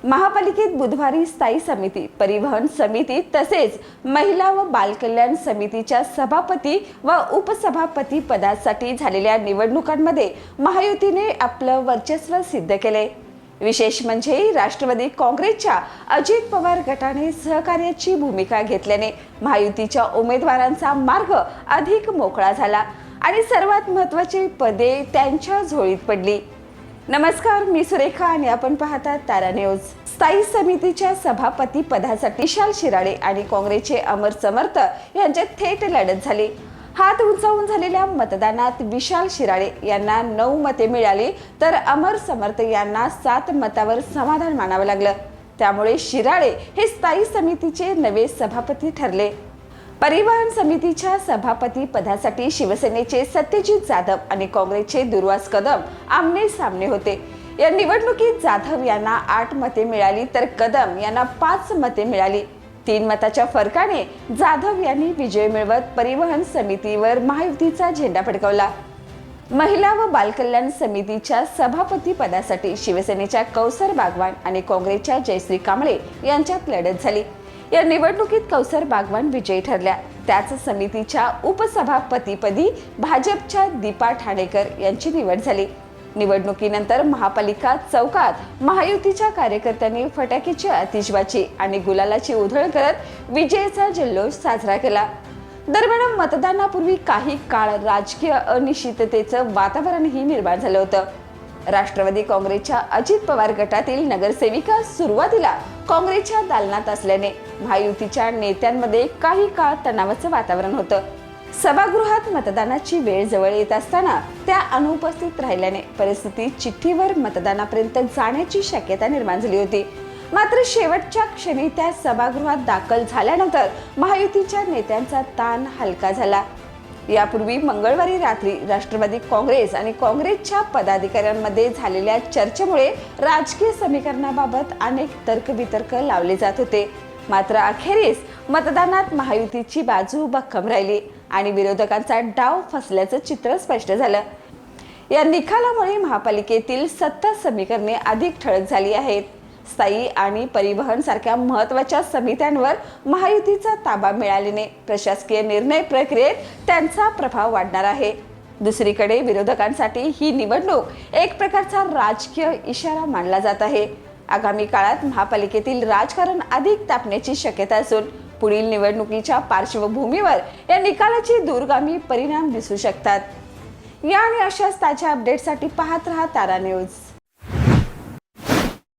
महापालिकेत बुधवारी स्थायी समिती, परिवहन समिती तसेच महिला व बालकल्याण समितीच्या सभापती व उपसभापती पदासाठी झालेल्या निवडणुकांमध्ये महायुतीने आपलं वर्चस्व सिद्ध केले। विशेष म्हणजे राष्ट्रवादी काँग्रेसच्या अजित पवार गटाने सहकार्याची भूमिका घेतल्याने महायुतीच्या उमेदवारांचा मार्ग अधिक मोकळा झाला आणि सर्वात महत्त्वाची पदे त्यांच्या झोळीत पडली। नमस्कार, मी सुरेखा आणि आपण पाहतात तारा न्यूज। स्थायी समितीच्या सभापती पदासाठी विशाल शिराळे आणि काँग्रेसचे अमर समर्थ यांच्यात थेट लढत झाली। हात उंचावून झालेल्या मतदानात विशाल शिराळे यांना 9 मते मिळाली तर अमर समर्थ यांना 7 मतावर समाधान मानावं लागलं। त्यामुळे शिराळे हे स्थायी समितीचे नवे सभापती ठरले। परिवहन समितीच्या सभापती पदासाठी शिवसेनेचे सत्यजित जाधव आणि काँग्रेसचे दुर्वास कदम आमने सामने होते। या निवडणुकीत जाधव यांना 8 मते मिळाली तर कदम यांना 5 मते मिळाली। 3 मताच्या फरकाने जाधव यांनी विजय मिळवत परिवहन समितीवर महायुतीचा झेंडा फडकवला। महिला व बालकल्याण समितीच्या सभापती पदासाठी शिवसेनेच्या कौसर बागवान आणि काँग्रेसच्या जयश्री कांबळे यांच्यात लढत झाली। या निवडणुकीत कौसर बागवान विजयी ठरल्या। त्याच समितीच्या उपसभापतीपदी भाजपच्या दीपा ठाणेकर यांची निवड झाली। निवडणुकीनंतर महापालिका चौकात महायुतीच्या कार्यकर्त्यांनी फटाक्याची आतिषबाजी आणि गुलालाची उधळण करत विजयाचा जल्लोष साजरा केला। दरम्यान मतदानापूर्वी काही काळ राजकीय अनिश्चिततेचं वातावरणही निर्माण झालं होतं। राष्ट्रवादी काँग्रेसच्या अजित पवार गटातील नगरसेविका सुरुवातीला काँग्रेसच्या दालनात असल्याने महायुतीच्या नेत्यांमध्ये काही काळ तणावाचं वातावरण होतं। सभागृहात मतदानाची वेळ जवळ येत असताना त्या अनुपस्थित राहिल्याने परिस्थिती चिठ्ठीवर मतदानापर्यंत जाण्याची शक्यता निर्माण झाली होती। मात्र शेवटच्या क्षणी त्या सभागृहात दाखल झाल्यानंतर महायुतीच्या नेत्यांचा ताण हलका झाला। यापूर्वी मंगळवारी रात्री राष्ट्रवादी काँग्रेस आणि काँग्रेसच्या पदाधिकाऱ्यांमध्ये झालेल्या चर्चेमुळे राजकीय समीकरणाबाबत अनेक तर्कवितर्क लावले जात होते। मात्र अखेरीस मतदानात महायुतीची बाजू भक्कम राहिली आणि विरोधकांचा डाव फसल्याचं चित्र स्पष्ट झालं। या निकालामुळे महापालिकेतील सत्ता समीकरणे अधिक ठळक झाली आहेत। स्थायी आणि परिवहन सारख्या महत्त्वाच्या समित्यांवर महायुतीचा ताबा मिळाल्याने प्रशासकीय निर्णय प्रक्रियेत त्यांचा प्रभाव वाढणार आहे। दुसरीकडे विरोधकांसाठी ही निवडणूक एक प्रकारचा राजकीय इशारा मानला जात आहे। आगामी काळात महापालिकेतील राजकारण अधिक तापण्याची शक्यता असून पुढील निवडणुकीच्या पार्श्वभूमीवर या निकालाचे दूरगामी परिणाम दिसू शकतात। या आणि अशाच ताज्या अपडेटसाठी पाहत रहा तारा न्यूज।